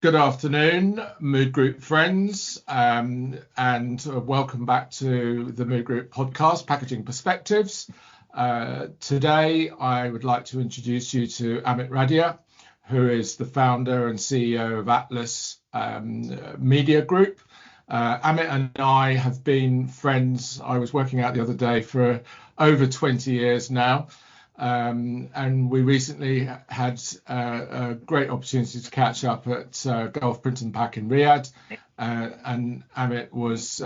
Good afternoon, Mood Group friends, and welcome back to the Mood Group podcast, Packaging Perspectives. Today, I would like to introduce you to Amit Radia, who is the founder and CEO of Atlas Media Group. Amit and I have been friends, I was working out the other day, for over 20 years now. And we recently had a great opportunity to catch up at Gulf Print and Pack in Riyadh, and Amit was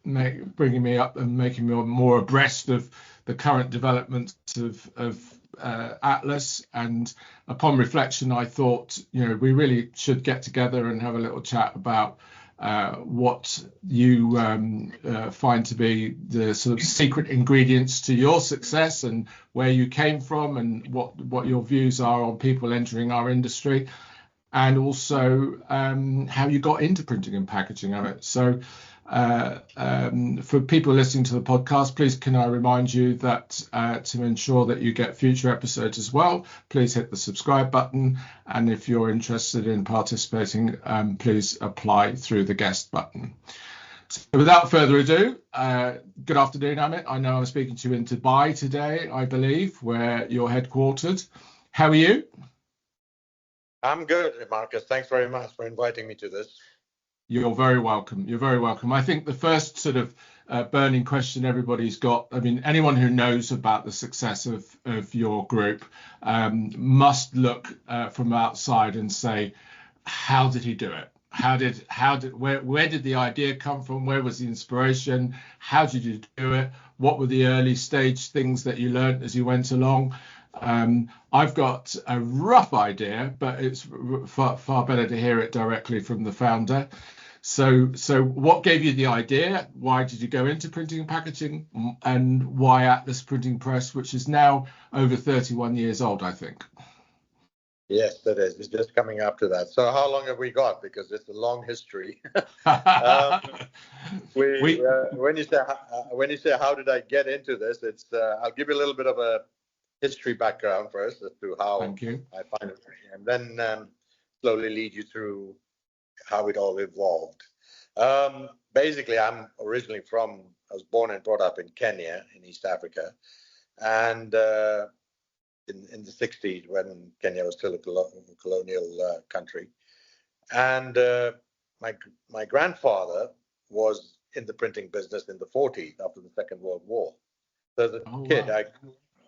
bringing me up and making me more abreast of the current developments of Atlas. And upon reflection, I thought, we really should get together and have a little chat about what you find to be the sort of secret ingredients to your success, and where you came from, and what your views are on people entering our industry, and also how you got into printing and packaging of it. So for people listening to the podcast, please can I remind you that to ensure that you get future episodes as well, please hit the subscribe button, and if you're interested in participating, please apply through the guest button. So without further ado, good afternoon, Amit. I know I'm speaking to you in Dubai today, I believe, where you're headquartered. How are you? I'm good, Marcus. Thanks very much for inviting me to this. You're very welcome. You're very welcome. I think the first sort of burning question everybody's got, I mean, anyone who knows about the success of your group must look from outside and say, how did he do it? Where did the idea come from? Where was the inspiration? How did you do it? What were the early stage things that you learned as you went along? I've got a rough idea, but it's far better to hear it directly from the founder. So what gave you the idea? Why did you go into printing and packaging? And why Atlas Printing Press, which is now over 31 years old, I think? Yes, it is. It's just coming up to that. So how long have we got? Because it's a long history. When you say how did I get into this, it's I'll give you a little bit of a history background first as to how I find it, and then slowly lead you through how it all evolved. Basically, I was born and brought up in Kenya, in East Africa, and in the 60s, when Kenya was still a colonial country. And my grandfather was in the printing business in the 40s, after the Second World War. So as a kid, wow.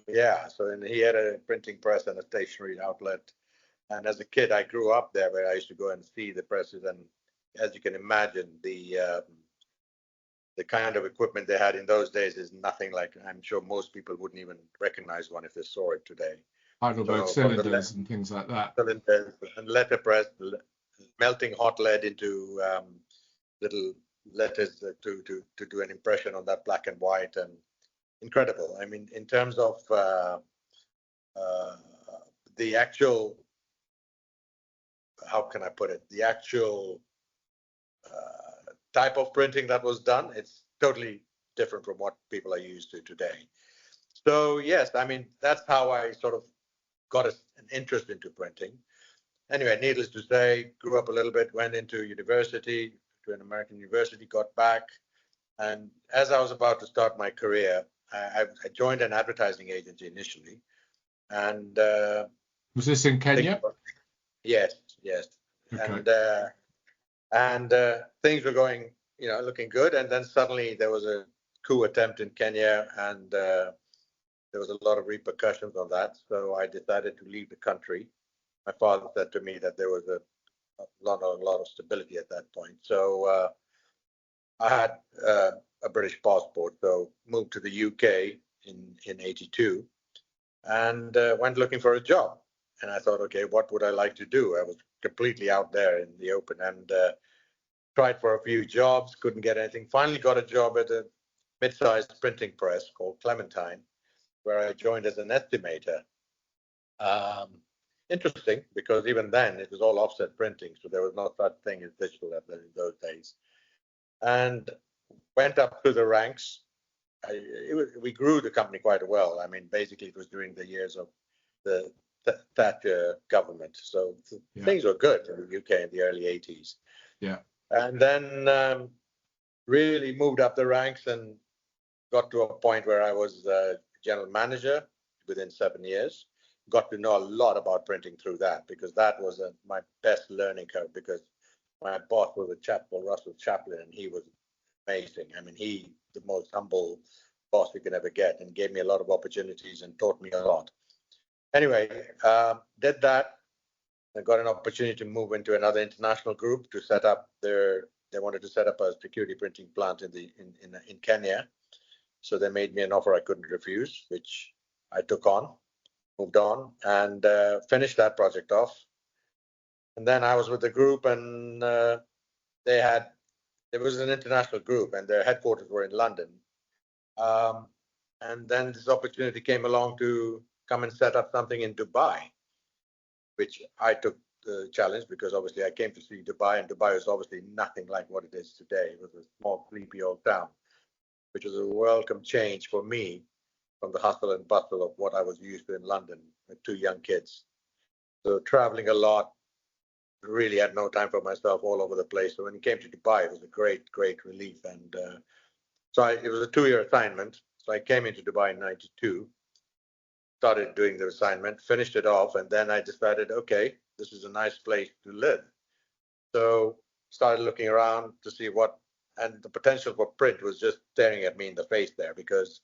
He had a printing press and a stationery outlet. And as a kid, I grew up there, where I used to go and see the presses. And as you can imagine, the kind of equipment they had in those days is nothing like, I'm sure most people wouldn't even recognize one if they saw it today. Heidelberg cylinders and things like that. Cylinders and letterpress, melting hot lead into little letters to do an impression on that black and white, and incredible. I mean, in terms of the actual, how can I put it? The actual type of printing that was done, it's totally different from what people are used to today. So yes, I mean, that's how I sort of got an interest into printing. Anyway, needless to say, grew up a little bit, went into university, to an American university, got back. And as I was about to start my career, I joined an advertising agency initially. And was this in Kenya? Yes. Okay. And things were going, looking good. And then suddenly there was a coup attempt in Kenya, and there was a lot of repercussions on that. So I decided to leave the country. My father said to me that there was a lot of stability at that point. So I had a British passport, so moved to the UK in 82, and went looking for a job. And I thought, okay, what would I like to do? I was completely out there in the open, and tried for a few jobs, couldn't get anything. Finally got a job at a mid-sized printing press called Clementine, where I joined as an estimator. Interesting, because even then it was all offset printing, so there was no such thing as digital in those days. And went up through the ranks. We grew the company quite well. I mean, basically it was during the years of the Thatcher government. So things were good in the UK in the early 80s. Yeah. And then really moved up the ranks and got to a point where I was general manager within 7 years. Got to know a lot about printing through that, because that was my best learning curve, because my boss was a chap called Russell Chaplin, and he was amazing. I mean, the most humble boss you can ever get, and gave me a lot of opportunities and taught me a lot. Anyway, did that. I got an opportunity to move into another international group to set up they wanted to set up a security printing plant in Kenya. So they made me an offer I couldn't refuse, which I took on, moved on, and finished that project off. And then I was with the group, and there was an international group, and their headquarters were in London. And then this opportunity came along to come and set up something in Dubai, which I took the challenge, because obviously I came to see Dubai, and Dubai was obviously nothing like what it is today. It was a small, sleepy old town, which was a welcome change for me from the hustle and bustle of what I was used to in London with 2 young kids. So traveling a lot, really had no time for myself, all over the place. So when it came to Dubai, it was a great, great relief. And it was a 2-year assignment. So I came into Dubai in 92, started doing the assignment, finished it off, and then I decided, okay, this is a nice place to live. So started looking around to see and the potential for print was just staring at me in the face there, because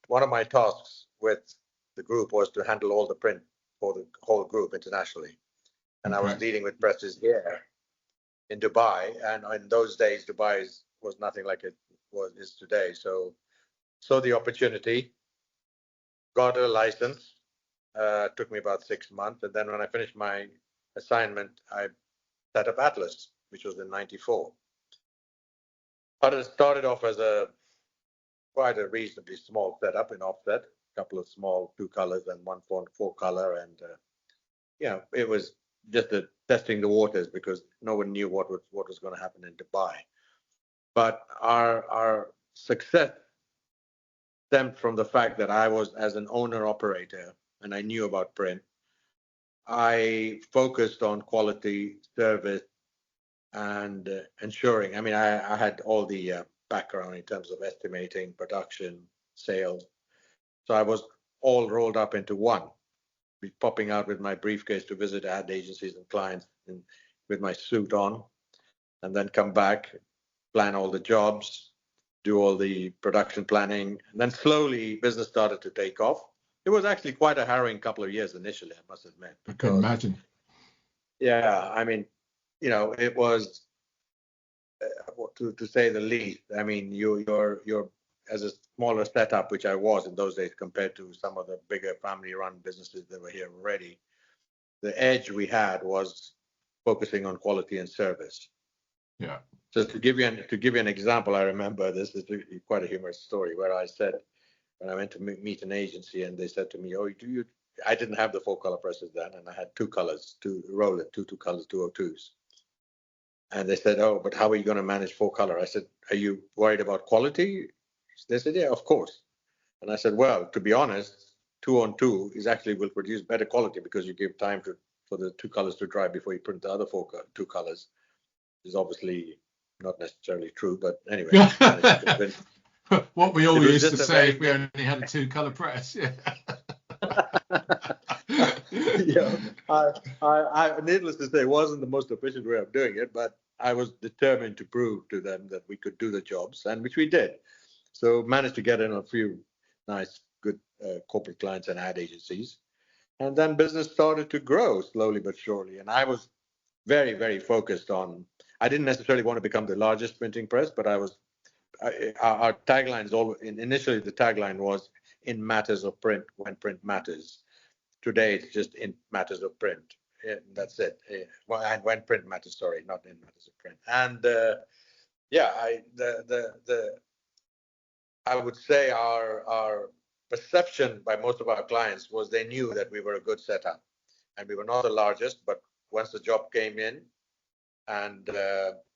one of my tasks with the group was to handle all the print for the whole group internationally. And I was leading with presses here in Dubai. And in those days, Dubai was nothing like it is today. So the opportunity, got a license, took me about 6 months. And then when I finished my assignment, I set up Atlas, which was in 94. But it started off as quite a reasonably small setup in offset, a couple of small 2 colors and one 4 color. And, it was just testing the waters, because no one knew what was going to happen in Dubai. But our success stemmed from the fact that I was, as an owner operator, and I knew about print, I focused on quality, service, and ensuring. I mean, I had all the background in terms of estimating, production, sales. So I was all rolled up into one, popping out with my briefcase to visit ad agencies and clients with my suit on, and then come back, plan all the jobs, do all the production planning. And then slowly business started to take off. It was actually quite a harrowing couple of years initially, I must admit. I can imagine. Yeah, I mean, it was, to say the least. I mean, you're as a smaller setup, which I was in those days compared to some of the bigger family-run businesses that were here already. The edge we had was focusing on quality and service. Yeah. So to give you an example, I remember this is quite a humorous story, where I said, when I went to meet an agency, and they said to me, "Oh, I didn't have the 4 color presses then, and I had 2 colors, 2 roller, 2 colors, 202s. And they said, "Oh, but how are you going to manage 4 color?" I said, "Are you worried about quality?" They said, "Yeah, of course." And I said, "Well, to be honest, 2 on 2 will produce better quality, because you give time for the 2 colors to dry before you print the other 2 colors." Is obviously not necessarily true, but anyway. What we all used to say if we only had a 2 color press. Yeah. I needless to say, wasn't the most efficient way of doing it, but I was determined to prove to them that we could do the jobs, and which we did. So managed to get in a few nice, good corporate clients and ad agencies. And then business started to grow slowly but surely. And I was very, very focused on, I didn't necessarily want to become the largest printing press, but our tagline is always, initially the tagline was, "In matters of print, when print matters." Today it's just in matters of print. Yeah, that's it. And when print matters, sorry, not in matters of print. And I would say our perception by most of our clients was they knew that we were a good setup, and we were not the largest, but once the job came in and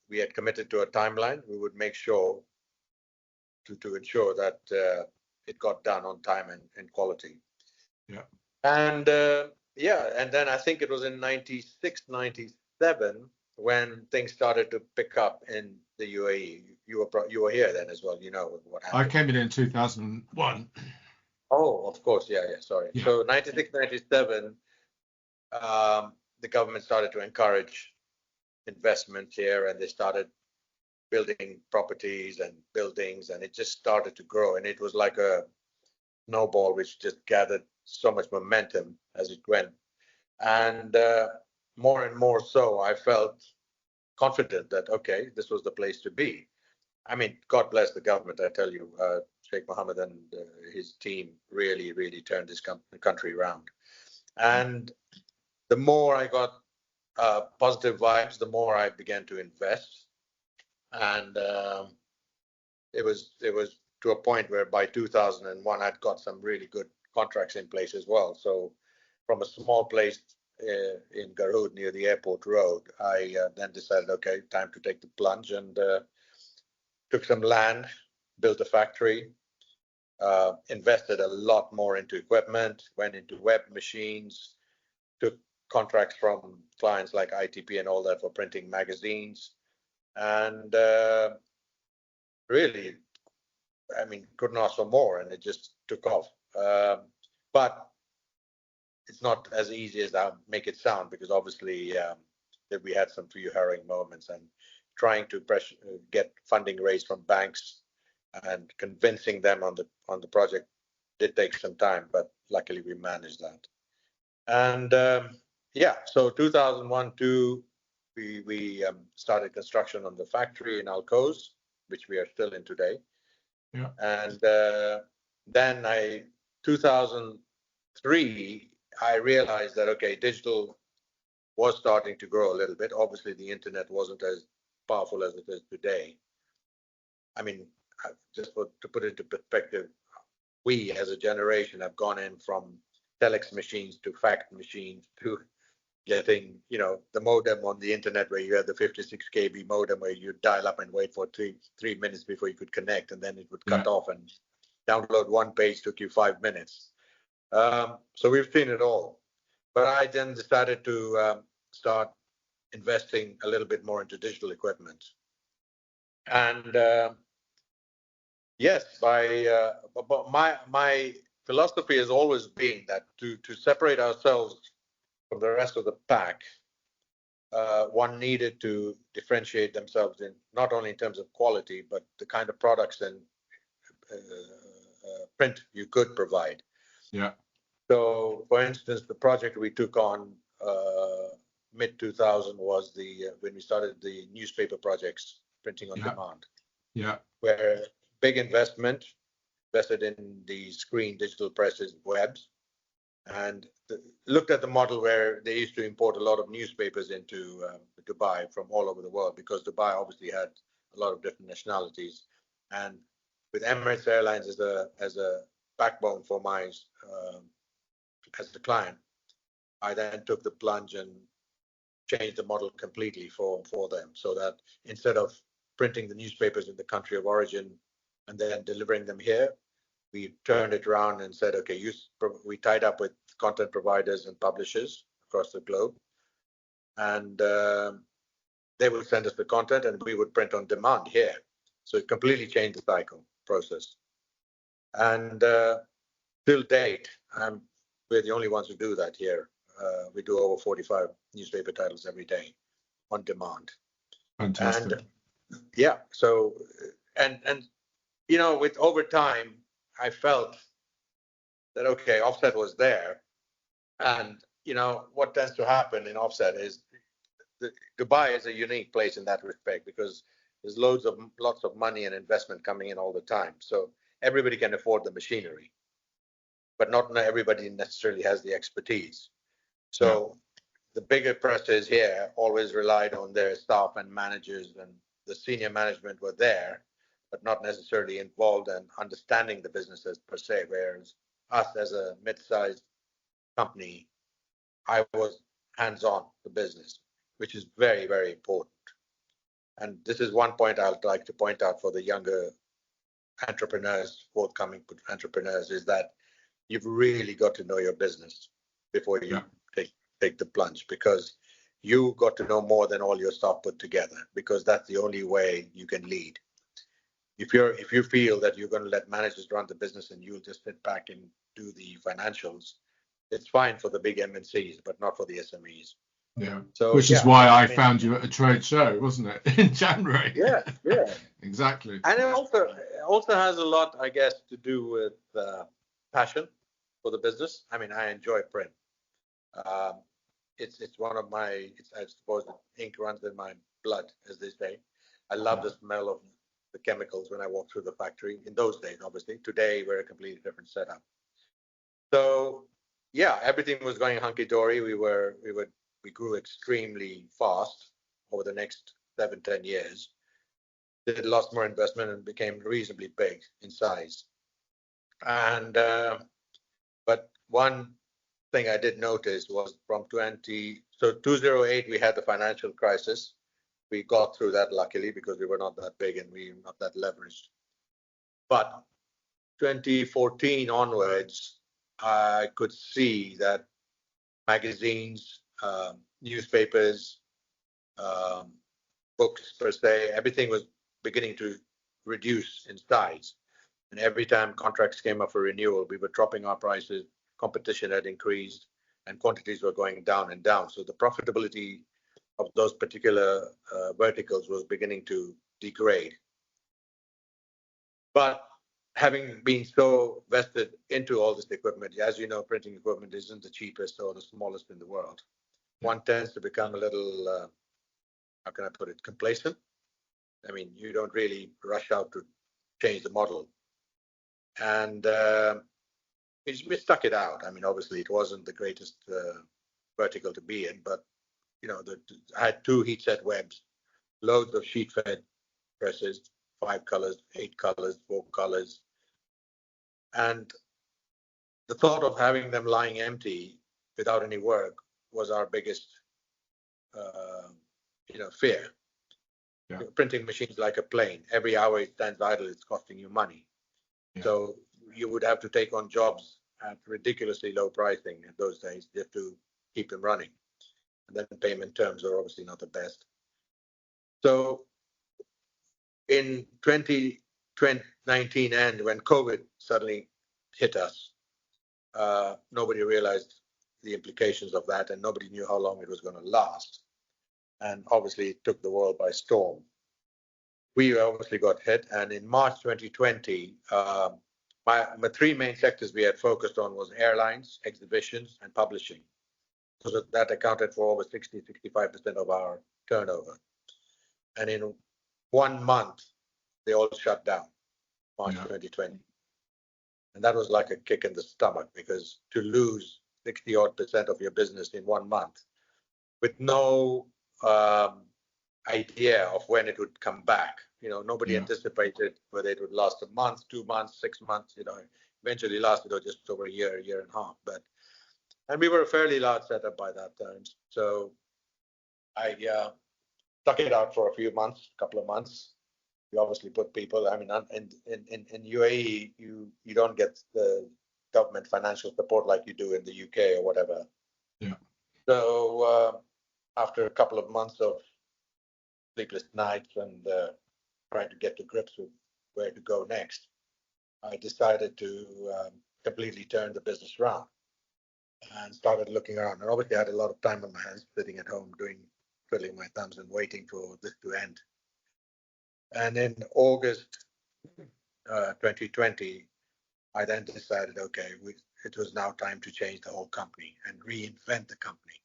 we had committed to a timeline, we would make sure to ensure that it got done on time and quality. Yeah. And yeah, and then I think it was in 96, 97 when things started to pick up in the UAE. You were here then as well. You know what I happened. came in 2001. Oh, of course, yeah, sorry. Yeah. So 96, 97, the government started to encourage investment here, and they started building properties and buildings, and it just started to grow, and it was like a snowball which just gathered so much momentum as it went. And more and more so, I felt confident that, okay, this was the place to be. I mean, God bless the government, I tell you. Sheikh Mohammed and his team really, really turned this country around. And the more I got positive vibes, the more I began to invest. And it was to a point where by 2001, I'd got some really good contracts in place as well. So from a small place in Garhoud near the airport road, I then decided, okay, time to take the plunge, and took some land, built a factory, invested a lot more into equipment, went into web machines, took contracts from clients like ITP and all that for printing magazines, and really, I mean, couldn't ask for more, and it just took off. But it's not as easy as I make it sound, because obviously that we had some few harrowing moments, and trying to get funding raised from banks and convincing them on the project did take some time, but luckily we managed that. And yeah, so 2001-2, we started construction on the factory in Alcoz, which we are still in today. Yeah. And then 2003, I realized that, okay, digital was starting to grow a little bit. Obviously, the internet wasn't as powerful as it is today. I mean, just to put it into perspective, we as a generation have gone in from telex machines to fax machines to getting, the modem on the internet, where you had the 56 kb modem where you dial up and wait for three minutes before you could connect, and then it would cut off, and download one page took you 5 minutes. So we've seen it all. But I then decided to start investing a little bit more into digital equipment. And yes, but my philosophy has always been that to separate ourselves from the rest of the pack, one needed to differentiate themselves in not only in terms of quality, but the kind of products and print you could provide. Yeah. So, for instance, the project we took on mid 2000 was when we started the newspaper projects, printing on demand. Yeah. Where big invested in the screen digital presses, webs, and looked at the model where they used to import a lot of newspapers into Dubai from all over the world, because Dubai obviously had a lot of different nationalities. And with Emirates Airlines as a backbone for mine as the client, I then took the plunge and changed the model completely for them, so that instead of printing the newspapers in the country of origin and then delivering them here, we turned it around and said, okay, we tied up with content providers and publishers across the globe, and they would send us the content and we would print on demand here. So it completely changed the cycle process. And till date, we're the only ones who do that here. We do over 45 newspaper titles every day on demand. Fantastic. And yeah, so and with over time, I felt that, okay, offset was there. And what tends to happen in offset is Dubai is a unique place in that respect, because there's lots of money and investment coming in all the time. So everybody can afford the machinery, but not everybody necessarily has the expertise. So the bigger presses here always relied on their staff and managers, and the senior management were there, but not necessarily involved in understanding the businesses per se. Whereas us as a mid-sized company, I was hands-on the business, which is very, very important. And this is one point I'd like to point out for the younger entrepreneurs, forthcoming entrepreneurs, is that you've really got to know your business before you take the plunge, because you got to know more than all your staff put together, because that's the only way you can lead. If you feel that you're going to let managers run the business and you'll just sit back and do the financials, it's fine for the big MNCs, but not for the SMEs. Yeah. So, which is why I found you at a trade show, wasn't it, in January? Yeah. Exactly. And it also has a lot, I guess, to do with passion for the business. I mean, I enjoy print. It's one of my. I suppose the ink runs in my blood, as they say. I love the smell of the chemicals when I walk through the factory. In those days, obviously. Today, we're a completely different setup. So, yeah, everything was going hunky-dory. We grew extremely fast over the next 7-10 years. Did lots more investment and became reasonably big in size. And but one thing I did notice was from 2008 we had the financial crisis. We got through that luckily because we were not that big and we were not that leveraged. But 2014 onwards, I could see that magazines, newspapers, books per se, everything was beginning to reduce in size. And every time contracts came up for renewal, we were dropping our prices, competition had increased, and quantities were going down and down. So the profitability of those particular verticals was beginning to degrade. But having been so vested into all this equipment, as you know, printing equipment isn't the cheapest or the smallest in the world. One tends to become a little, how can I put it, complacent. I mean, you don't really rush out to change the model. And we stuck it out. I mean, obviously, it wasn't the greatest vertical to be in, but, you know, I had 2 heat set webs, loads of sheet fed presses, 5 colors, 8 colors, 4 colors. And the thought of having them lying empty without any work was our biggest, fear. Yeah. Printing machines like a plane. Every hour it stands idle, it's costing you money. Yeah. So you would have to take on jobs at ridiculously low pricing in those days just to keep them running. And then payment terms are obviously not the best. So in 2019 end, when COVID suddenly hit us, nobody realized the implications of that, and nobody knew how long it was going to last. And obviously, it took the world by storm. We obviously got hit, and in March 2020, my 3 main sectors we had focused on was airlines, exhibitions, and publishing. So that accounted for over 60-65% of our turnover. And in 1 month, they all shut down, March 2020. And that was like a kick in the stomach, because to lose 60-odd% of your business in 1 month with no idea of when it would come back. You know, nobody anticipated whether it would last a month, 2 months, 6 months, eventually lasted just over a year and a half. And we were a fairly large setup by that time. So I stuck it out for a couple of months. You obviously put people, I mean, in UAE, you don't get the government financial support like you do in the UK or whatever. Yeah. So after a couple of months of sleepless nights and trying to get to grips with where to go next, I decided to completely turn the business around and started looking around. And obviously, I had a lot of time on my hands, sitting at home, twiddling my thumbs and waiting for this to end. And in August 2020, I then decided, okay, it was now time to change the whole company and reinvent the company.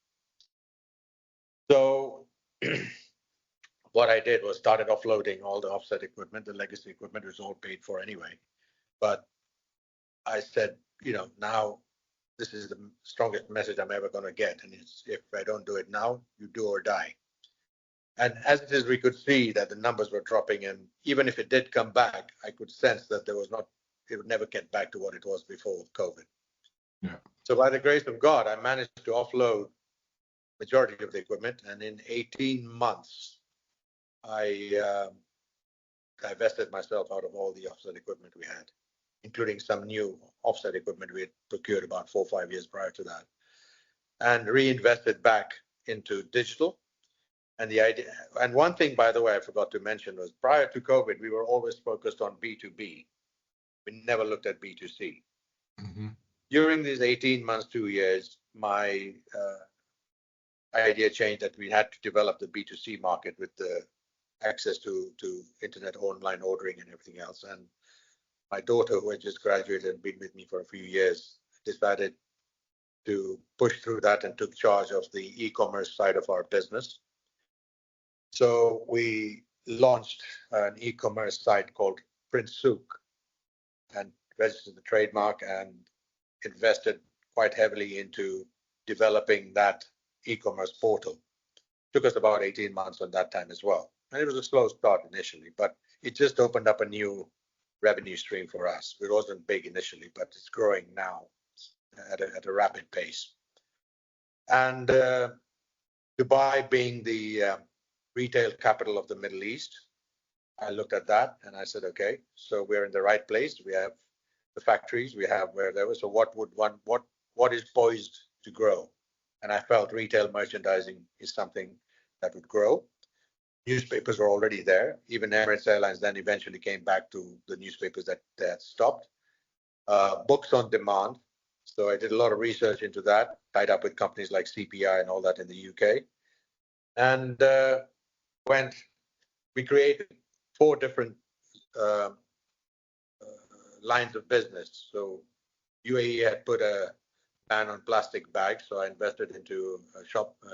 So what I did was started offloading all the offset equipment. The legacy equipment was all paid for anyway. But I said, now this is the strongest message I'm ever going to get. And it's, if I don't do it now, you do or die. And as it is, we could see that the numbers were dropping. And even if it did come back, I could sense that it would never get back to what it was before COVID. Yeah. So by the grace of God, I managed to offload majority of the equipment. And in 18 months, I divested myself out of all the offset equipment we had, including some new offset equipment we had procured about 4 or 5 years prior to that. and reinvested back into digital. And the idea, and one thing, by the way, I forgot to mention was prior to COVID, we were always focused on B2B. We never looked at B2C. Mm-hmm. During these 18 months, 2 years, my idea changed that we had to develop the B2C market with the access to internet online ordering and everything else. And my daughter, who had just graduated and been with me for a few years, decided to push through that and took charge of the e-commerce side of our business. So we launched an e-commerce site called Printsook and registered the trademark and invested quite heavily into developing that e-commerce portal. Took us about 18 months on that time as well. And it was a slow start initially, but it just opened up a new revenue stream for us. It wasn't big initially, but it's growing now at a rapid pace. And Dubai being the retail capital of the Middle East, I looked at that and I said, okay, so we're in the right place. We have the factories, we have where there was. So what is poised to grow? And I felt retail merchandising is something that would grow. Newspapers were already there. Even Emirates Airlines then eventually came back to the newspapers that had stopped. Books on demand. So I did a lot of research into that, tied up with companies like CPI and all that in the UK. And we created 4 different lines of business. So UAE had put a ban on plastic bags, so I invested into a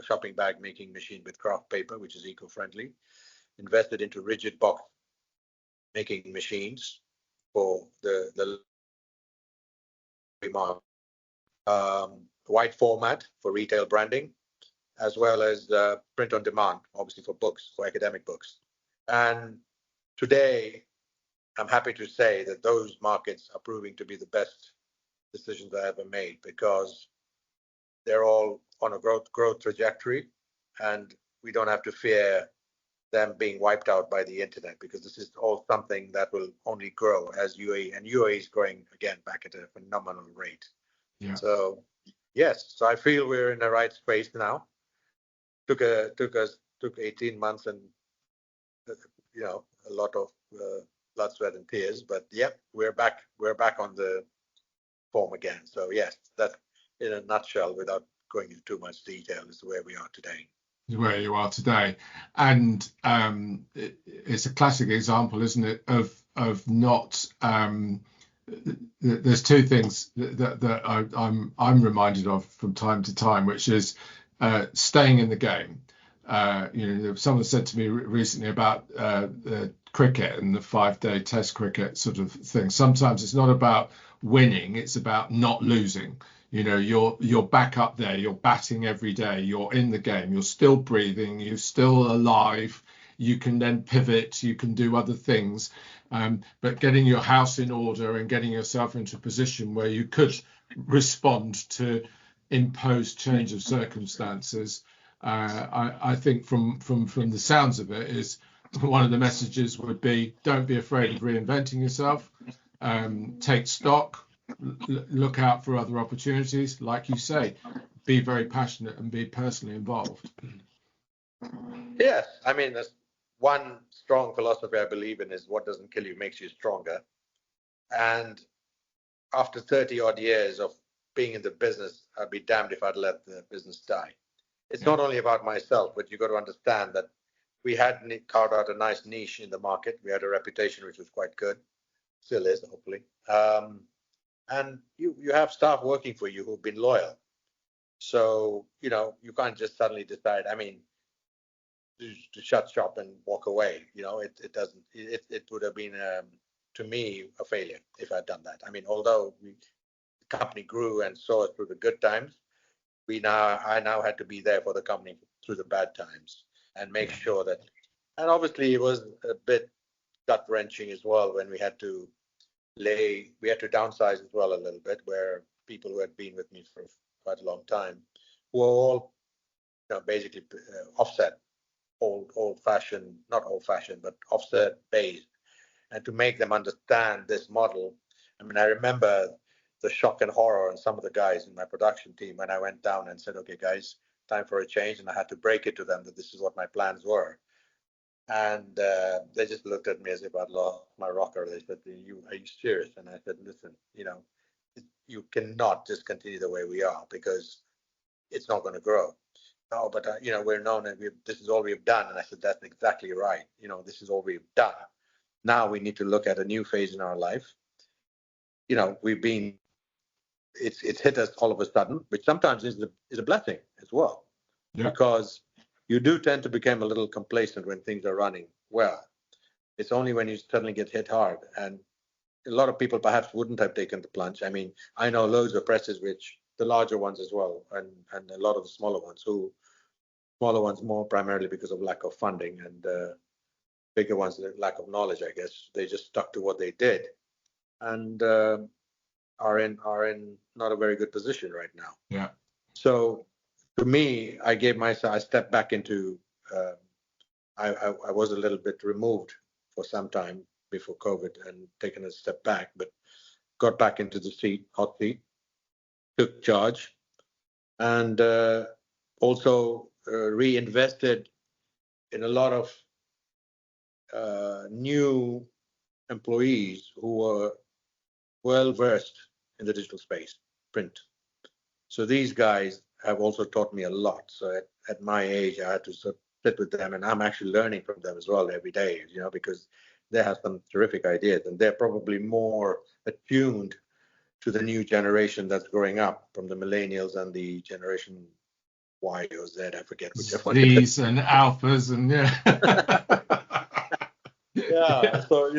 shopping bag making machine with craft paper, which is eco-friendly. Invested into rigid box making machines for the wide format for retail branding, as well as print on demand, obviously for books, for academic books. And today, I'm happy to say that those markets are proving to be the best decisions I ever made, because they're all on a growth trajectory, and we don't have to fear them being wiped out by the internet, because this is all something that will only grow as UAE is growing again back at a phenomenal rate. Yeah. So yes, so I feel we're in the right space now. Took 18 months and a lot of blood, sweat, and tears, but yep, we're back on the form again. So yes, that in a nutshell, without going into too much detail, is where we are today. Where you are today, and it's a classic example, isn't it, of not. There's 2 things that I'm reminded of from time to time, which is staying in the game. Someone said to me recently about cricket and the 5-day Test cricket sort of thing. Sometimes it's not about winning; it's about not losing. You're back up there, you're batting every day, you're in the game, you're still breathing, you're still alive, you can then pivot, you can do other things, but getting your house in order and getting yourself into a position where you could respond to imposed change of circumstances, I think from the sounds of it, is one of the messages would be, don't be afraid of reinventing yourself, take stock, look out for other opportunities, like you say, be very passionate and be personally involved. Yes, I mean, there's one strong philosophy I believe in is what doesn't kill you makes you stronger. And after 30 odd years of being in the business, I'd be damned if I'd let the business die. It's not only about myself, but you've got to understand that we had carved out a nice niche in the market. We had a reputation which was quite good, still is, hopefully. And you have staff working for you who've been loyal. So, you can't just suddenly decide, to shut shop and walk away. It would have been, to me, a failure if I'd done that. Although the company grew and saw it through the good times, I now had to be there for the company through the bad times and make sure that, and obviously it was a bit gut wrenching as well when we had to downsize as well a little bit, where people who had been with me for quite a long time were all basically offset, not old fashioned, but offset based, and to make them understand this model. I remember the shock and horror on some of the guys in my production team when I went down and said, okay, guys, time for a change. And I had to break it to them that this is what my plans were. And they just looked at me as if I'd lost my rocker. They said, are you serious? And I said, listen, you cannot just continue the way we are because it's not going to grow. No, but we're known and this is all we've done. And I said, that's exactly right. This is all we've done. Now we need to look at a new phase in our life. It's hit us all of a sudden, which sometimes is a blessing as well, because you do tend to become a little complacent when things are running well. It's only when you suddenly get hit hard, and a lot of people perhaps wouldn't have taken the plunge. I mean, I know loads of presses, which the larger ones as well, and a lot of the smaller ones more primarily because of lack of funding, and bigger ones lack of knowledge, I guess. They just stuck to what they did, and are in not a very good position right now. Yeah. So to me, I stepped back into. I was a little bit removed for some time before COVID and taken a step back, but got back into the hot seat, took charge, and also reinvested in a lot of new employees who were well versed in the digital space, print. So these guys have also taught me a lot. So at my age, I had to sit with them, and I'm actually learning from them as well every day, because they have some terrific ideas, and they're probably more attuned to the new generation that's growing up, from the millennials and the generation Y or Z, I forget whichever one. Z's and alphas and yeah. So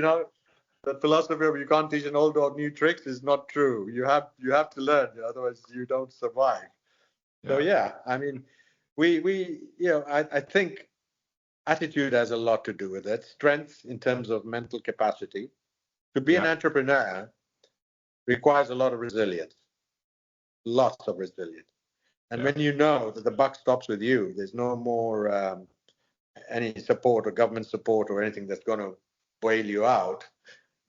the philosophy of you can't teach an old dog new tricks is not true. You have to learn, otherwise you don't survive. So I mean, I think attitude has a lot to do with it. Strength in terms of mental capacity. To be an entrepreneur requires a lot of resilience, lots of resilience. And when you know that the buck stops with you, there's no more any support or government support or anything that's going to bail you out,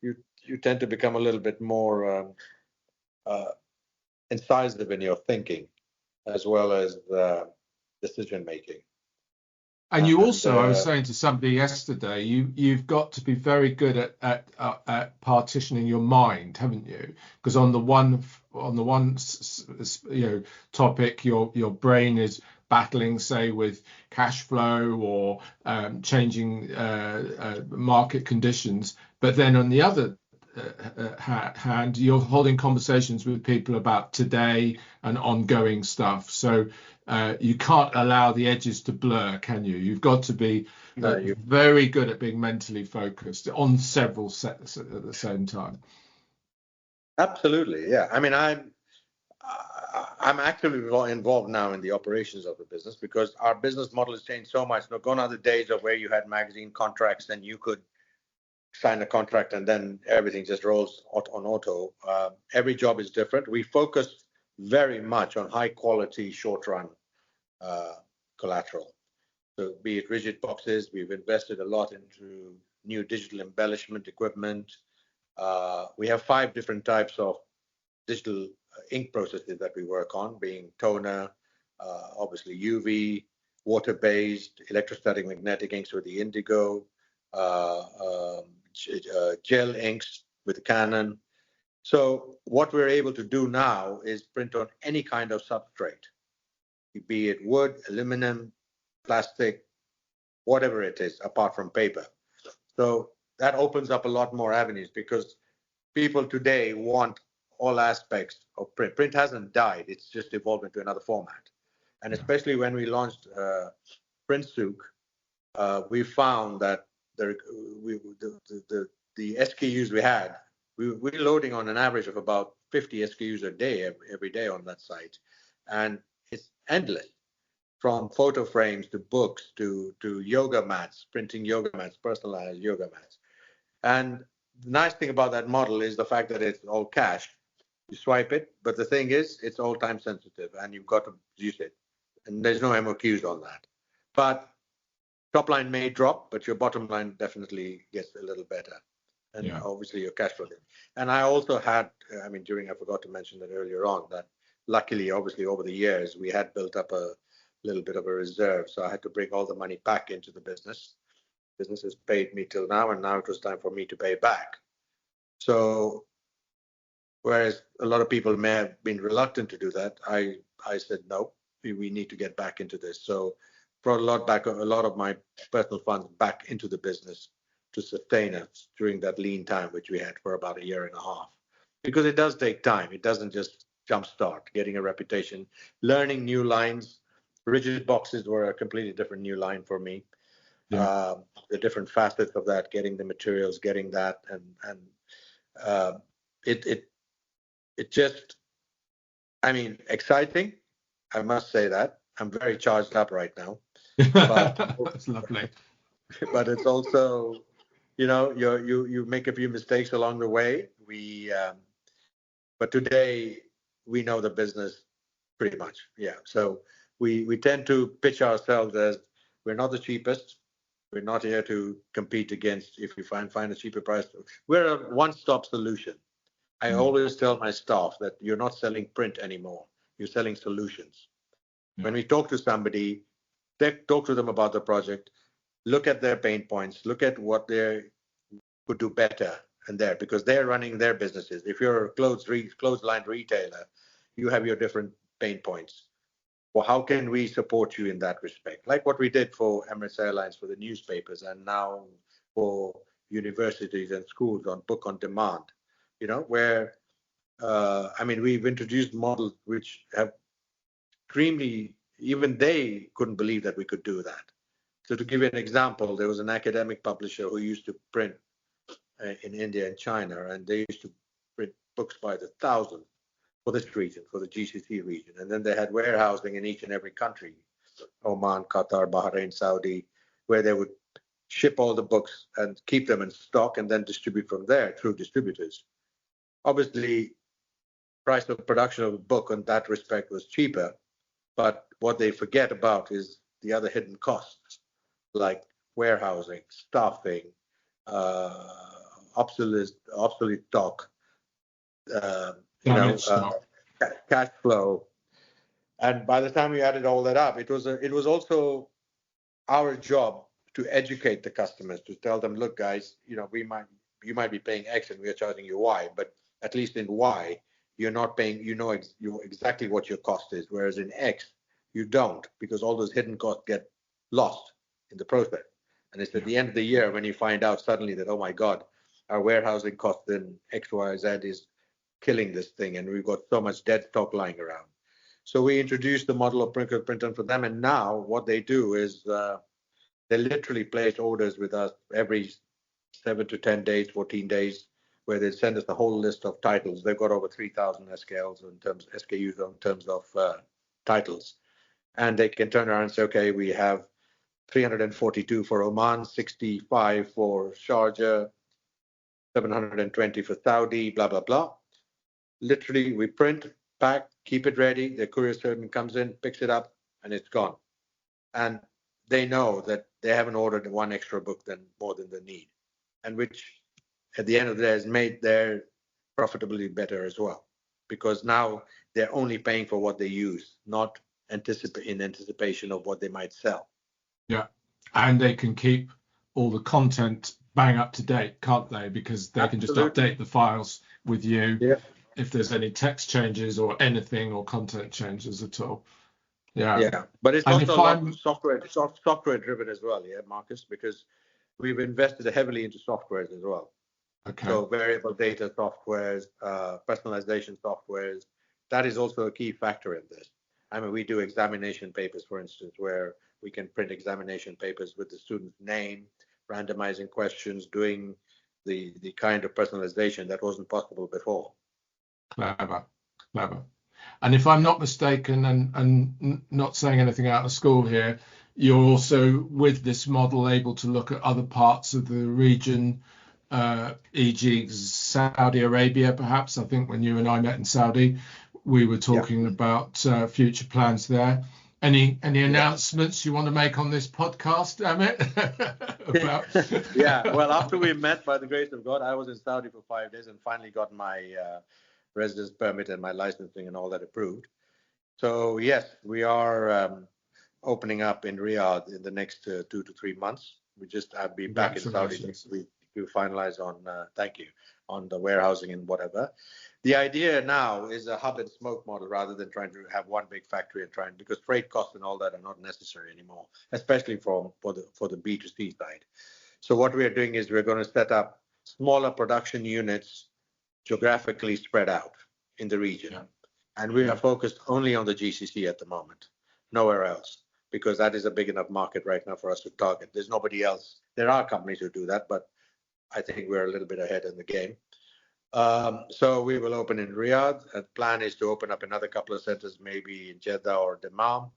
you tend to become a little bit more incisive in your thinking as well as decision making. And you also, I was saying to somebody yesterday, you've got to be very good at partitioning your mind, haven't you? Because on the one topic, your brain is battling, say, with cash flow or changing market conditions, but then on the other hand, you're holding conversations with people about today and ongoing stuff. So you can't allow the edges to blur, can you? You've got to be very good at being mentally focused on several sets at the same time. Absolutely, yeah. I mean, I'm actively involved now in the operations of the business because our business model has changed so much. Now, gone are the days of where you had magazine contracts and you could sign a contract and then everything just rolls on auto. Every job is different. We focus very much on high quality, short run collateral. So be it rigid boxes, we've invested a lot into new digital embellishment equipment. We have 5 different types of digital ink processes that we work on, being toner, obviously UV, water-based, electrostatic magnetic inks with the Indigo, gel inks with Canon. So what we're able to do now is print on any kind of substrate, be it wood, aluminum, plastic, whatever it is, apart from paper. So that opens up a lot more avenues because people today want all aspects of print. Print hasn't died, it's just evolved into another format. And especially when we launched PrintSouk, we found that the SKUs we had, we're loading on an average of about 50 SKUs a day, every day on that site. And it's endless, from photo frames to books to yoga mats, printing yoga mats, personalized yoga mats. And the nice thing about that model is the fact that it's all cash. You swipe it, but the thing is, it's all time sensitive and you've got to use it. And there's no MOQs on that. But top line may drop, but your bottom line definitely gets a little better. and obviously your cash flow. And I also had, I forgot to mention that earlier on, that luckily, obviously, over the years, we had built up a little bit of a reserve. So I had to bring all the money back into the business. Business has paid me till now, and now it was time for me to pay back. So whereas a lot of people may have been reluctant to do that, I said, no, we need to get back into this. So brought a lot of my personal funds back into the business to sustain us during that lean time, which we had for about a year and a half. Because it does take time. It doesn't just jumpstart getting a reputation, learning new lines. Rigid boxes were a completely different new line for me. Yeah. The different facets of that, getting the materials, getting that, and it just, exciting. I must say that I'm very charged up right now. But that's lovely. But it's also, you make a few mistakes along the way. But today we know the business pretty much. Yeah. So we tend to pitch ourselves as we're not the cheapest. We're not here to compete against if you find a cheaper price. We're a one-stop solution. I always tell my staff that you're not selling print anymore. You're selling solutions. Yeah. When we talk to somebody, talk to them about the project, look at their pain points, look at what they could do better and there, because they're running their businesses. If you're a clothesline retailer, you have your different pain points. Well, how can we support you in that respect? Like what we did for Emirates Airlines for the newspapers, and now for universities and schools on book on demand, where, we've introduced models which have extremely, even they couldn't believe that we could do that. So to give you an example, there was an academic publisher who used to print in India and China, and they used to print books by the thousand for this region, for the GCC region. And then they had warehousing in each and every country, Oman, Qatar, Bahrain, Saudi, where they would ship all the books and keep them in stock and then distribute from there through distributors. Obviously, price of production of a book in that respect was cheaper, but what they forget about is the other hidden costs, like warehousing, staffing, obsolete stock, cash flow. And by the time we added all that up, it was also our job to educate the customers, to tell them, look, guys, you might be paying X and we are charging you Y, but at least in Y, you're not paying, you know exactly what your cost is, whereas in X, you don't, because all those hidden costs get lost in the process. And it's at the end of the year when you find out suddenly that, oh my God, our warehousing cost in X, Y, Z is killing this thing, and we've got so much dead stock lying around. So we introduced the model of print on for them, and now what they do is they literally place orders with us every 7 to 10 days, 14 days, where they send us the whole list of titles. They've got over 3,000 SKUs in terms of titles. And they can turn around and say, okay, we have 342 for Oman, 65 for Sharjah, 720 for Saudi, blah, blah, blah. Literally, we print, pack, keep it ready. The courier servant comes in, picks it up, and it's gone. And they know that they haven't ordered one extra book more than they need, and which at the end of the day has made their profitability better as well, because now they're only paying for what they use, not in anticipation of what they might sell. Yeah, and they can keep all the content bang up to date, can't they? Because they can just update the files with you if there's any text changes or anything or content changes at all. Yeah, but it's also a lot software driven as well, Marcus, because we've invested heavily into softwares as well. Okay. So variable data softwares, personalization softwares, that is also a key factor in this. We do examination papers, for instance, where we can print examination papers with the student's name, randomizing questions, doing the kind of personalization that wasn't possible before. Clever. And if I'm not mistaken, and not saying anything out of school here, you're also, with this model, able to look at other parts of the region, e.g. Saudi Arabia, perhaps. I think when you and I met in Saudi, we were talking about future plans there. Any announcements you want to make on this podcast, Amit? about. Yeah, well, after we met, by the grace of God, I was in Saudi for 5 days and finally got my residence permit and my licensing and all that approved. So yes, we are opening up in Riyadh in the next 2 to 3 months. I'll be back in Saudi next week to finalize on, thank you, on the warehousing and whatever. The idea now is a hub and smoke model rather than trying to have one big factory and because freight costs and all that are not necessary anymore, especially for the B2C side. So what we are doing is we're going to set up smaller production units geographically spread out in the region. Yeah. And we are focused only on the GCC at the moment, nowhere else, because that is a big enough market right now for us to target. There's nobody else. There are companies who do that, but I think we're a little bit ahead in the game. So we will open in Riyadh. The plan is to open up another couple of centers, maybe in Jeddah or Dammam,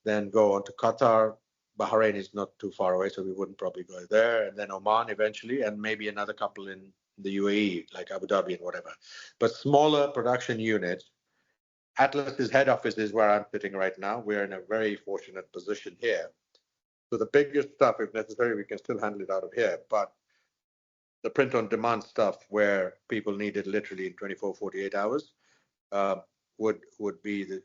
then go on to Qatar. Bahrain is not too far away, so we wouldn't probably go there, and then Oman eventually, and maybe another couple in the UAE, like Abu Dhabi and whatever. But smaller production units. Atlas's head office is where I'm sitting right now. We're in a very fortunate position here. So the biggest stuff, if necessary, we can still handle it out of here. But the print on demand stuff where people need it literally in 24, 48 hours would be the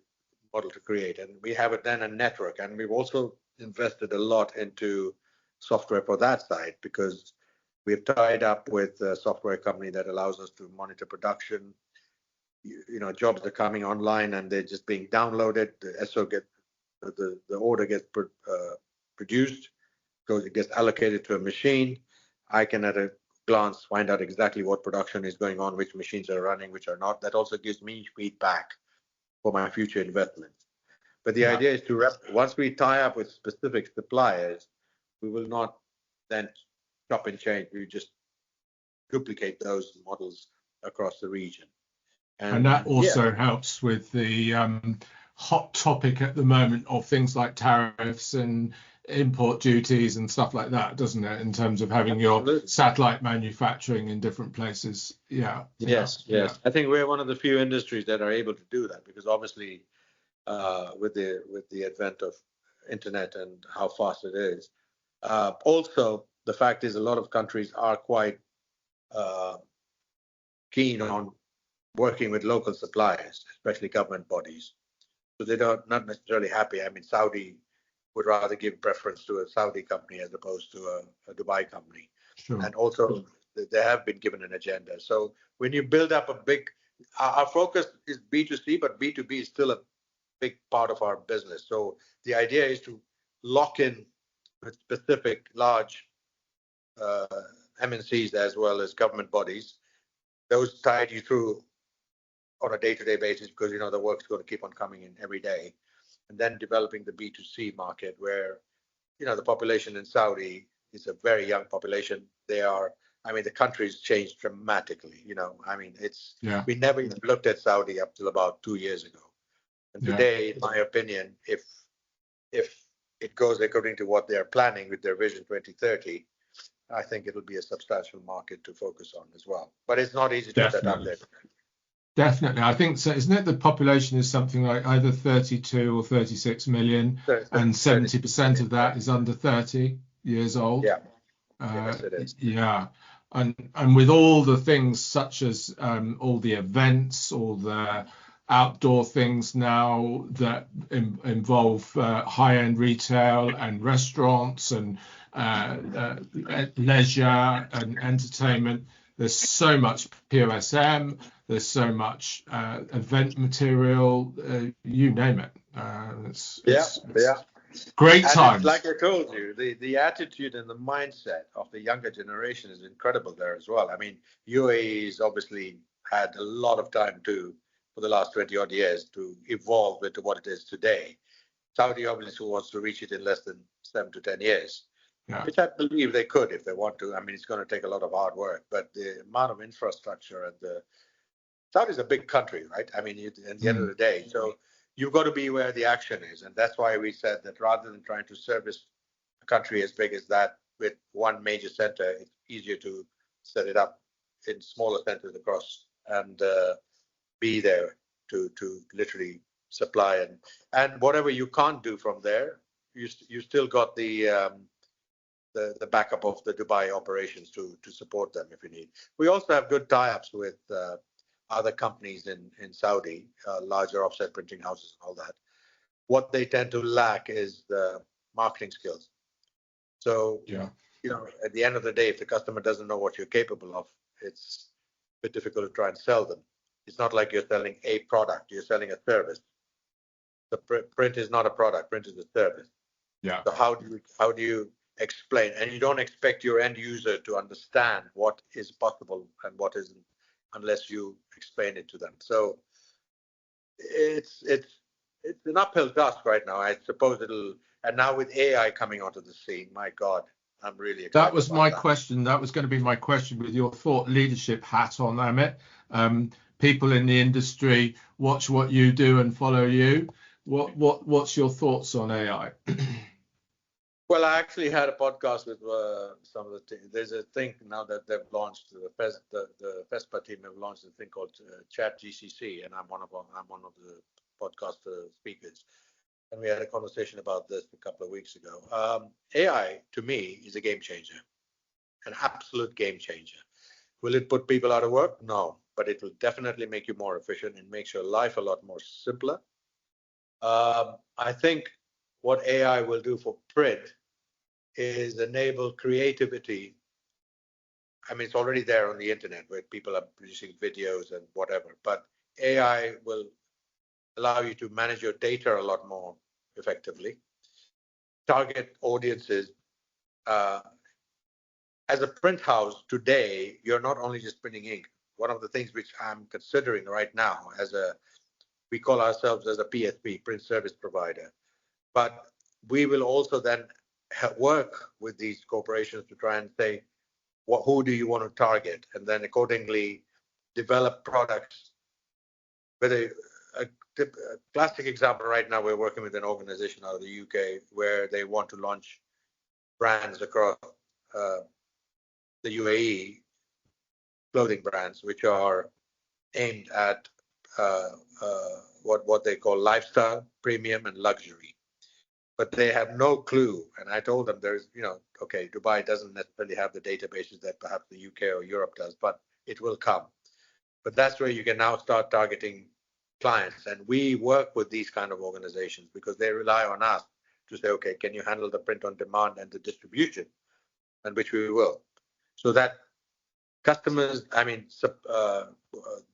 model to create. And we have it then a network. And we've also invested a lot into software for that side because we've tied up with a software company that allows us to monitor production. Jobs are coming online and they're just being downloaded. The order gets produced, it gets allocated to a machine. I can at a glance find out exactly what production is going on, which machines are running, which are not. That also gives me feedback for my future investments. But the idea is once we tie up with specific suppliers, we will not then chop and change. We just duplicate those models across the region. And that also helps with the hot topic at the moment of things like tariffs and import duties and stuff like that, doesn't it? In terms of having your satellite manufacturing in different places. Yeah. Yes. I think we're one of the few industries that are able to do that because obviously with the advent of internet and how fast it is. Also, the fact is a lot of countries are quite keen on working with local suppliers, especially government bodies. So they're not necessarily happy. I mean, Saudi would rather give preference to a Saudi company as opposed to a Dubai company. Sure. And also, they have been given an agenda. So when you build up our focus is B2C, but B2B is still a big part of our business. So the idea is to lock in with specific large MNCs as well as government bodies. Those tide you through on a day-to-day basis because the work's going to keep on coming in every day, and then developing the B2C market where the population in Saudi is a very young population. The country's changed dramatically. We never even looked at Saudi up till about 2 years ago, and today, in my opinion, if it goes according to what they are planning with their Vision 2030, I think it'll be a substantial market to focus on as well. But it's not easy to set up there. Definitely. I think so. Isn't it the population is something like either 32 or 36 million, and 70% of that is under 30 years old? Yeah. Yes, it is. Yeah. And with all the things such as all the events, all the outdoor things now that involve high-end retail and restaurants and leisure and entertainment, there's so much POSM, there's so much event material, you name it. It's great times. Like I told you, the attitude and the mindset of the younger generation is incredible there as well. I mean, UAE has obviously had a lot of time for the last 20 odd years to evolve into what it is today. Saudi obviously wants to reach it in less than 7 to 10 years. Yeah. Which I believe they could if they want to. I mean, it's going to take a lot of hard work, but the amount of infrastructure and Saudi is a big country, right? I mean, at the end of the day, so you've got to be where the action is, and that's why we said that rather than trying to service a country as big as that with one major center, it's easier to set it up in smaller centers across and be there to literally supply and whatever you can't do from there, you still got the the backup of the Dubai operations to support them if you need. We also have good tie-ups with other companies in Saudi, larger offset printing houses and all that. What they tend to lack is the marketing skills. So, at the end of the day, if the customer doesn't know what you're capable of, it's a bit difficult to try and sell them. It's not like you're selling a product, you're selling a service. The print is not a product, print is a service. Yeah. So how do you explain? And you don't expect your end user to understand what is possible and what isn't unless you explain it to them. So it's an uphill task right now. I suppose and now with AI coming onto the scene, my God, I'm really excited. That was my question. That was going to be my question with your thought leadership hat on, Amit. People in the industry watch what you do and follow you. What's your thoughts on AI? Well, I actually had a podcast with some of the there's a thing now that they've launched, the FESPA team have launched a thing called Chat GCC, and I'm one of the podcast speakers. And we had a conversation about this a couple of weeks ago. AI, to me, is a game changer, an absolute game changer. Will it put people out of work? No, but it will definitely make you more efficient and makes your life a lot more simpler. I think what AI will do for print is enable creativity. I mean, it's already there on the internet where people are producing videos and whatever, but AI will allow you to manage your data a lot more effectively, target audiences. As a print house today, you're not only just printing ink. One of the things which I'm considering right now we call ourselves as a PSP, print service provider, but we will also then work with these corporations to try and say, who do you want to target? And then accordingly develop products. Whether a classic example right now, we're working with an organization out of the UK where they want to launch brands across the UAE, clothing brands, which are aimed at what they call lifestyle, premium, and luxury. But they have no clue. And I told them Dubai doesn't necessarily have the databases that perhaps the UK or Europe does, but it will come. But that's where you can now start targeting clients. And we work with these kind of organizations because they rely on us to say, okay, can you handle the print on demand and the distribution? And which we will. So that customers,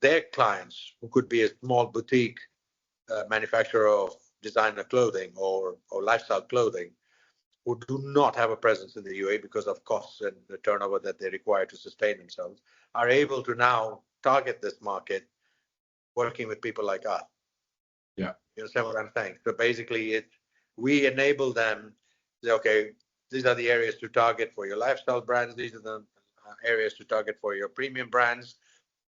their clients, who could be a small boutique manufacturer of designer clothing or lifestyle clothing, who do not have a presence in the UAE because of costs and the turnover that they require to sustain themselves, are able to now target this market working with people like us. Yeah. You understand what I'm saying? So basically, we enable them to say, okay, these are the areas to target for your lifestyle brands. These are the areas to target for your premium brands.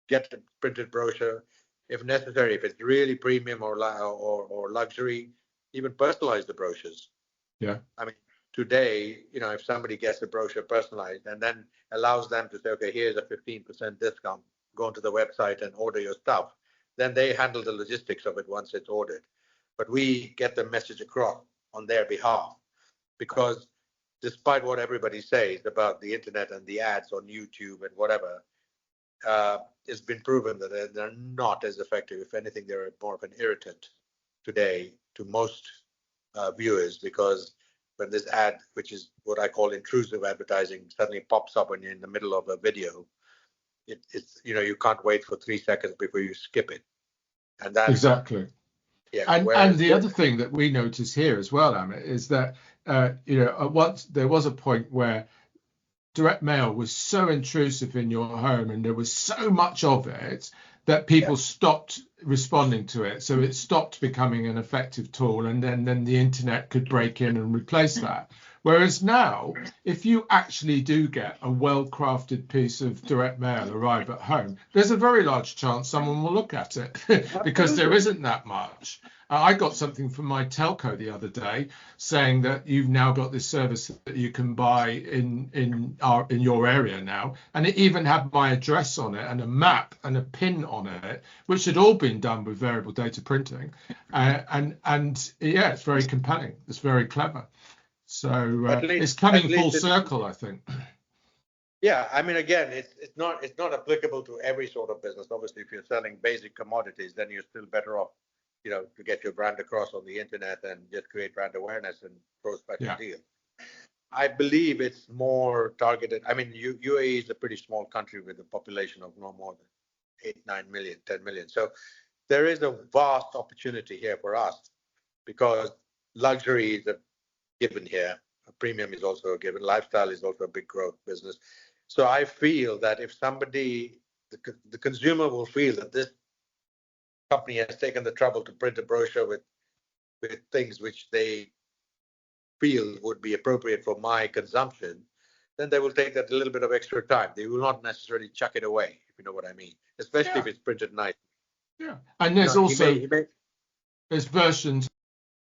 Get the printed brochure. If necessary, if it's really premium or luxury, even personalize the brochures. Yeah. I mean, today, if somebody gets the brochure personalized and then allows them to say, okay, here's a 15% discount, go onto the website and order your stuff, then they handle the logistics of it once it's ordered. But we get the message across on their behalf, because despite what everybody says about the internet and the ads on YouTube and whatever, it's been proven that they're not as effective. If anything, they're more of an irritant today to most viewers, because when this ad, which is what I call intrusive advertising, suddenly pops up when you're in the middle of a video, it's you can't wait for 3 seconds before you skip it. And that's exactly. Yeah. And the other thing that we notice here as well, Amit, is that once there was a point where direct mail was so intrusive in your home and there was so much of it that people stopped responding to it. So it stopped becoming an effective tool, and then the internet could break in and replace that. Whereas now, if you actually do get a well-crafted piece of direct mail arrive at home, there's a very large chance someone will look at it because there isn't that much. I got something from my telco the other day saying that you've now got this service that you can buy in your area now, and it even had my address on it and a map and a pin on it, which had all been done with variable data printing, and yeah, it's very compelling. It's very clever. So it's coming full circle, I think. Yeah, I mean, again, it's not applicable to every sort of business. Obviously, if you're selling basic commodities, then you're still better off, to get your brand across on the internet and just create brand awareness and throw special deal. I believe it's more targeted. I mean, UAE is a pretty small country with a population of no more than 8, 9 million, 10 million. So there is a vast opportunity here for us because luxury is a given here. A premium is also a given. Lifestyle is also a big growth business. So I feel that if somebody, the consumer will feel that this company has taken the trouble to print a brochure with things which they feel would be appropriate for my consumption, then they will take that a little bit of extra time. They will not necessarily chuck it away, if you know what I mean, especially if it's printed nice. Yeah, and there's there's versions,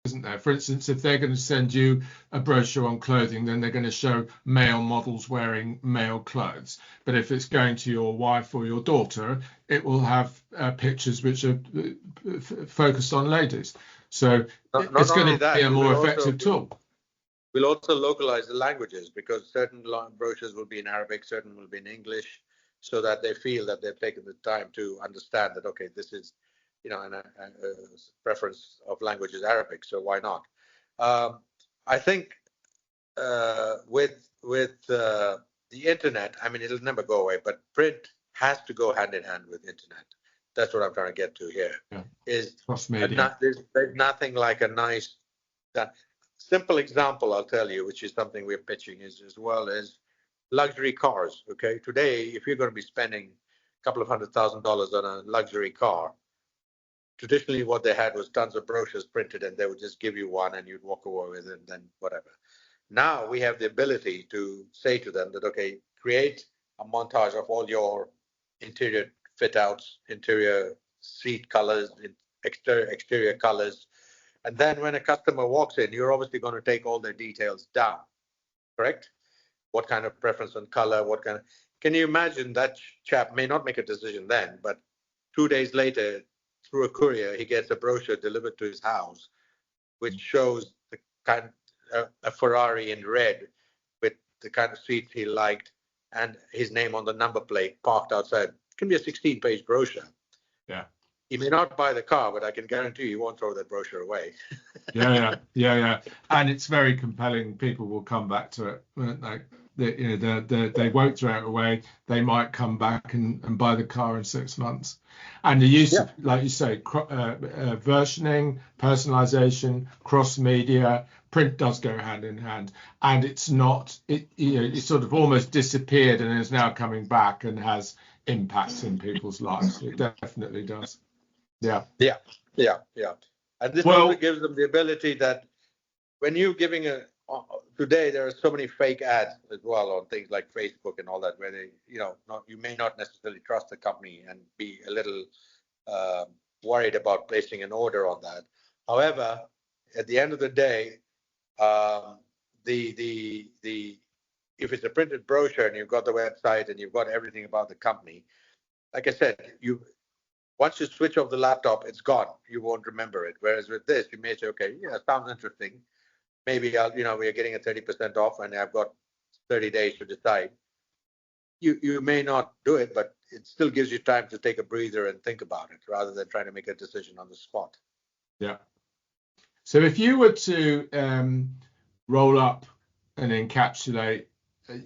isn't there? For instance, if they're going to send you a brochure on clothing, then they're going to show male models wearing male clothes. But if it's going to your wife or your daughter, it will have pictures which are focused on ladies. So it's going to be a more effective tool. We'll also localize the languages because certain brochures will be in Arabic, certain will be in English, so that they feel that they've taken the time to understand that, okay, this is, a preference of language is Arabic, so why not? I think with the internet, I mean, it'll never go away, but print has to go hand in hand with internet. That's what I'm trying to get to here. Yeah. There's nothing like a nice simple example I'll tell you, which is something we're pitching, is as well as luxury cars. Okay, today, if you're going to be spending a couple of $100,000 on a luxury car, traditionally what they had was tons of brochures printed, and they would just give you one, and you'd walk away with it, and then whatever. Now we have the ability to say to them that, okay, create a montage of all your interior fit outs, interior seat colors, exterior colors. And then when a customer walks in, you're obviously going to take all their details down, correct? What kind of preference on color, can you imagine that chap may not make a decision then, but 2 days later, through a courier, he gets a brochure delivered to his house, which shows the kind a Ferrari in red with the kind of seats he liked and his name on the number plate parked outside. It can be a 16-page brochure. Yeah. He may not buy the car, but I can guarantee you won't throw that brochure away. Yeah. And it's very compelling. People will come back to it, won't they? They won't throw it away. They might come back and buy the car in 6 months. And the use of, like you say, versioning, personalization, cross media, print does go hand in hand. And it's not, it sort of almost disappeared and is now coming back and has impact in people's lives. It definitely does. Yeah. And this also gives them the ability that when you're giving today there are so many fake ads as well on things like Facebook and all that, where they, you may not necessarily trust the company and be a little worried about placing an order on that. However, at the end of the day, if it's a printed brochure and you've got the website and you've got everything about the company, like I said, once you switch off the laptop, it's gone. You won't remember it. Whereas with this, you may say, okay, sounds interesting. Maybe we're getting a 30% off and I've got 30 days to decide. You may not do it, but it still gives you time to take a breather and think about it rather than trying to make a decision on the spot. Yeah. So if you were to roll up and encapsulate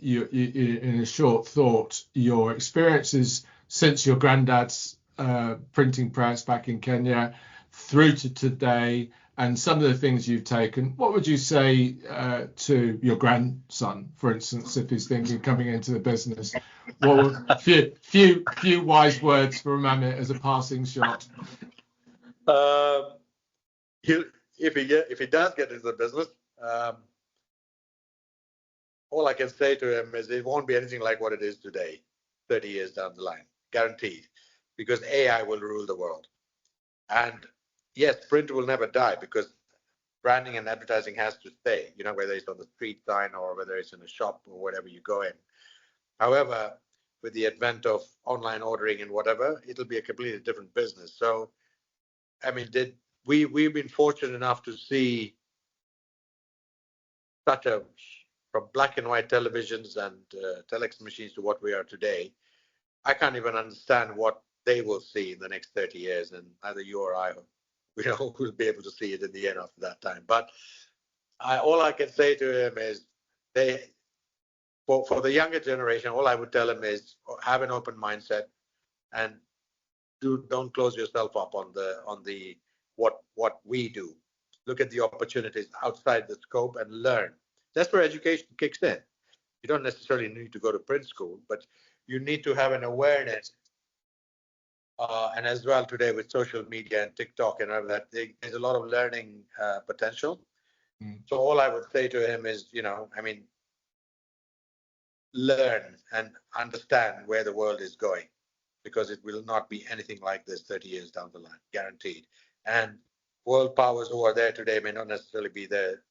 in a short thought your experiences since your granddad's printing press back in Kenya through to today and some of the things you've taken, what would you say to your grandson, for instance, if he's thinking coming into the business? What few wise words from Amit as a passing shot? If he does get into the business, all I can say to him is it won't be anything like what it is today, 30 years down the line, guaranteed, because AI will rule the world. And yes, print will never die because branding and advertising has to stay, whether it's on the street sign or whether it's in a shop or whatever you go in. However, with the advent of online ordering and whatever, it'll be a completely different business. So, I mean, we've been fortunate enough to see from black and white televisions and telex machines to what we are today. I can't even understand what they will see in the next 30 years, and neither you or I, will be able to see it in the end after that time. But all I can say to him is, for the younger generation, all I would tell him is have an open mindset and don't close yourself up on the what we do. Look at the opportunities outside the scope and learn. That's where education kicks in. You don't necessarily need to go to print school, but you need to have an awareness. And as well today with social media and TikTok and all that, there's a lot of learning potential. So all I would say to him is, learn and understand where the world is going, because it will not be anything like this 30 years down the line, guaranteed. And world powers who are there today may not necessarily be there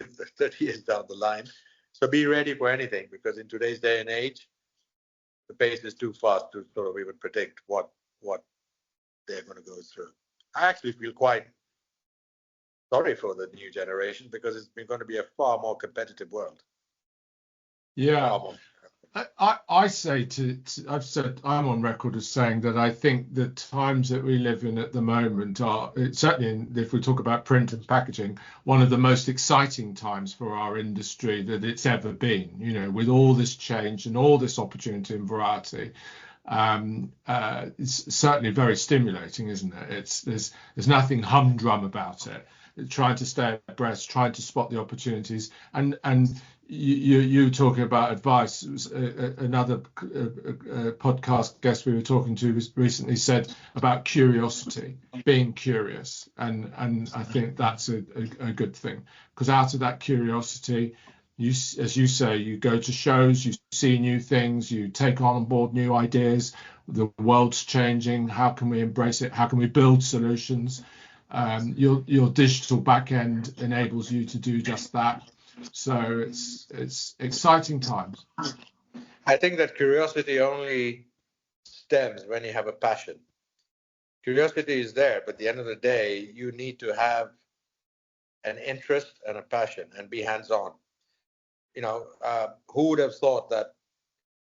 30 years down the line. So be ready for anything, because in today's day and age, the pace is too fast to sort of even predict what they're going to go through. I actually feel quite sorry for the new generation, because it's going to be a far more competitive world. Yeah. I say I've said, I'm on record as saying that I think the times that we live in at the moment are, certainly if we talk about print and packaging, one of the most exciting times for our industry that it's ever been, with all this change and all this opportunity and variety. It's certainly very stimulating, isn't it? There's nothing humdrum about it. Trying to stay abreast, trying to spot the opportunities, and you talking about advice. Another podcast guest we were talking to recently said about curiosity, being curious, and I think that's a good thing, because out of that curiosity, as you say, you go to shows, you see new things, you take on board new ideas. The world's changing. How can we embrace it? How can we build solutions? Your digital back end enables you to do just that. So it's exciting times. I think that curiosity only stems when you have a passion. Curiosity is there, but at the end of the day, you need to have an interest and a passion and be hands-on. Who would have thought that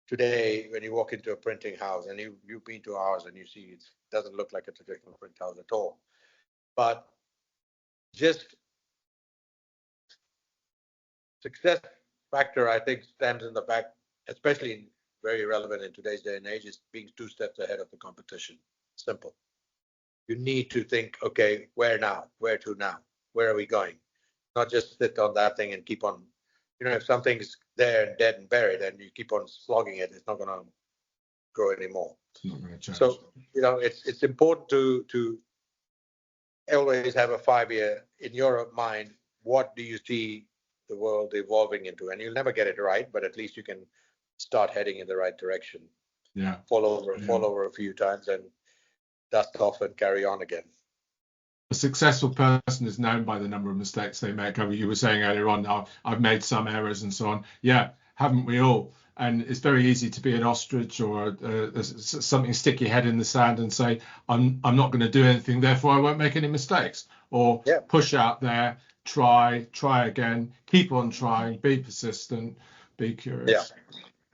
today, when you walk into a printing house, and you've been to ours and you see it doesn't look like a traditional print house at all, but just success factor, I think, stems in the fact, especially very relevant in today's day and age, is being 2 steps ahead of the competition. Simple. You need to think, okay, where now? Where to now? Where are we going? Not just sit on that thing and keep on, if something's there and dead and buried and you keep on slogging it, it's not going to grow anymore. It's not going to change. So, it's important to always have a 5-year in your mind. What do you see the world evolving into? And you'll never get it right, but at least you can start heading in the right direction. Yeah. Fall over a few times and dust off and carry on again. A successful person is known by the number of mistakes they make. You were saying earlier on, I've made some errors and so on. Yeah, haven't we all? And it's very easy to be an ostrich or something, stick your head in the sand and say, I'm not going to do anything, therefore I won't make any mistakes. Or push out there, try again, keep on trying, be persistent, be curious.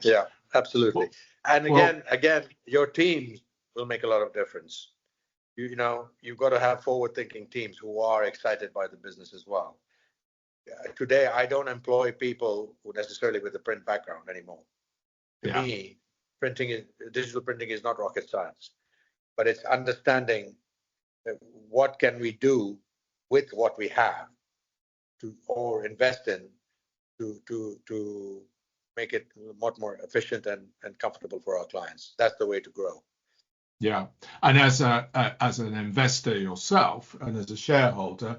Yeah, absolutely. And again, your team will make a lot of difference. You've got to have forward-thinking teams who are excited by the business as well. Today, I don't employ people who necessarily with a print background anymore. To me, digital printing is not rocket science, but it's understanding what can we do with what we have or invest in to make it much more efficient and comfortable for our clients. That's the way to grow. Yeah, and as an investor yourself and as a shareholder,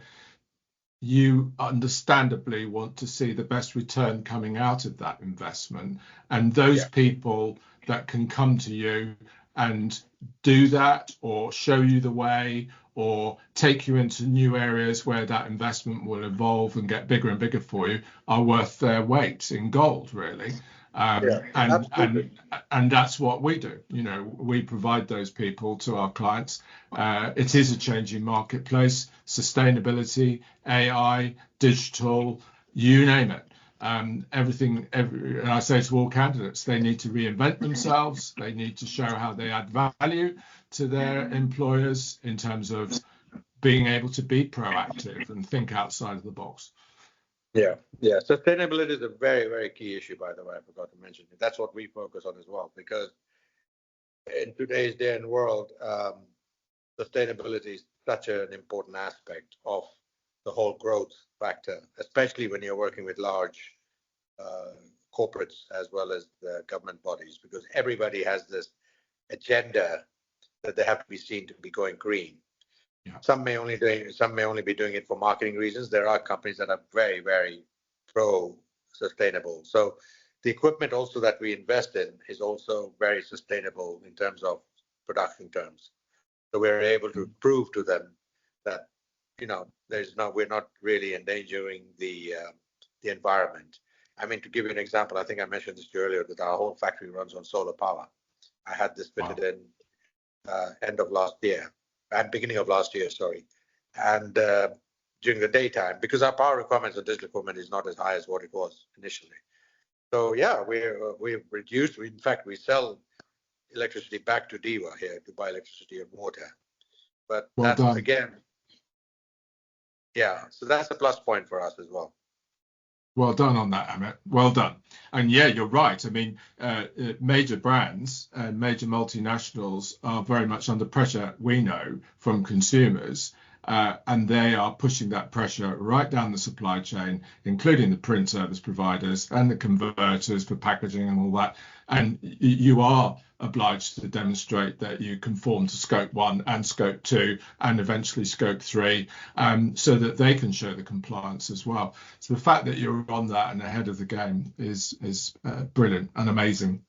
you understandably want to see the best return coming out of that investment. And those people that can come to you and do that, or show you the way, or take you into new areas where that investment will evolve and get bigger and bigger for you, are worth their weight in gold, really. And that's what we do. We provide those people to our clients. It is a changing marketplace. Sustainability, AI, digital, you name it. And I say to all candidates, they need to reinvent themselves. They need to show how they add value to their employers in terms of being able to be proactive and think outside of the box. Yeah. Sustainability is a very, very key issue, by the way. I forgot to mention it. That's what we focus on as well, because in today's day and world, sustainability is such an important aspect of the whole growth factor, especially when you're working with large corporates as well as the government bodies, because everybody has this agenda that they have to be seen to be going green. Yeah. Some may only be doing it for marketing reasons. There are companies that are very, very pro sustainable. So the equipment also that we invest in is also very sustainable in terms of production terms. So we're able to prove to them that we're not really endangering the environment. I mean, to give you an example, I think I mentioned this earlier, that our whole factory runs on solar power. I had this fitted in beginning of last year, sorry. And during the daytime, because our power requirements on digital equipment is not as high as what it was initially. So yeah, we've reduced. In fact, we sell electricity back to DEWA here to buy electricity and water. But that's again, yeah. So that's a plus point for us as well. Well done on that, Amit. Well done. And yeah, you're right. I mean, major brands and major multinationals are very much under pressure, we know, from consumers. And they are pushing that pressure right down the supply chain, including the print service providers and the converters for packaging and all that. And you are obliged to demonstrate that you conform to scope 1 and scope 2 and eventually scope 3, so that they can show the compliance as well. So the fact that you're on that and ahead of the game is brilliant and amazing.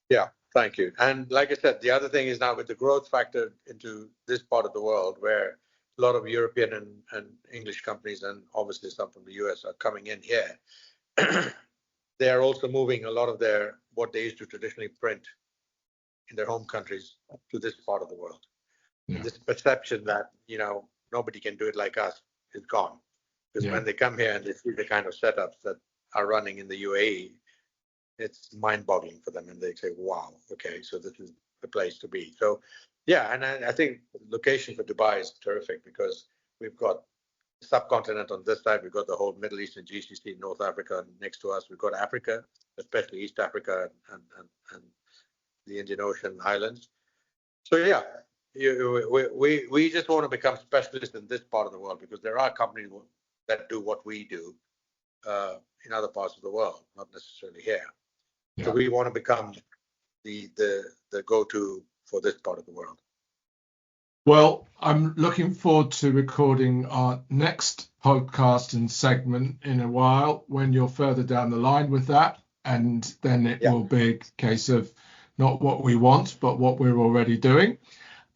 Yeah. Thank you. And like I said, the other thing is now with the growth factor into this part of the world, where a lot of European and English companies and obviously some from the US are coming in here, they are also moving a lot of what they used to traditionally print in their home countries to this part of the world. Yeah. And this perception that, nobody can do it like us is gone. Because when they come here and they see the kind of setups that are running in the UAE, it's mind-boggling for them, and they say, "Wow, okay, so this is the place to be." So, yeah, and I think location for Dubai is terrific because we've got the subcontinent on this side, we've got the whole Middle East and GCC, North Africa next to us, we've got Africa, especially East Africa and the Indian Ocean islands. So, yeah, we just want to become specialists in this part of the world because there are companies that do what we do in other parts of the world, not necessarily here. Yeah. So we want to become the go-to for this part of the world. Well, I'm looking forward to recording our next podcast and segment in a while when you're further down the line with that. And then it will be a case of not what we want, but what we're already doing.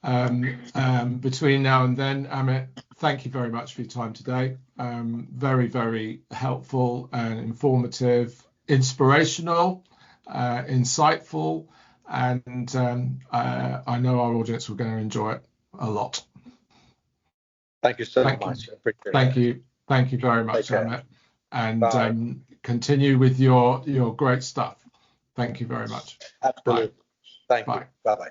Between now and then, Amit, thank you very much for your time today. Very, very helpful and informative, inspirational. Insightful, and I know our audience were going to enjoy it a lot. Thank you so much. Thank you very much, Amit, and continue with your great stuff. Thank you very much. Absolutely. Thank you. Bye bye.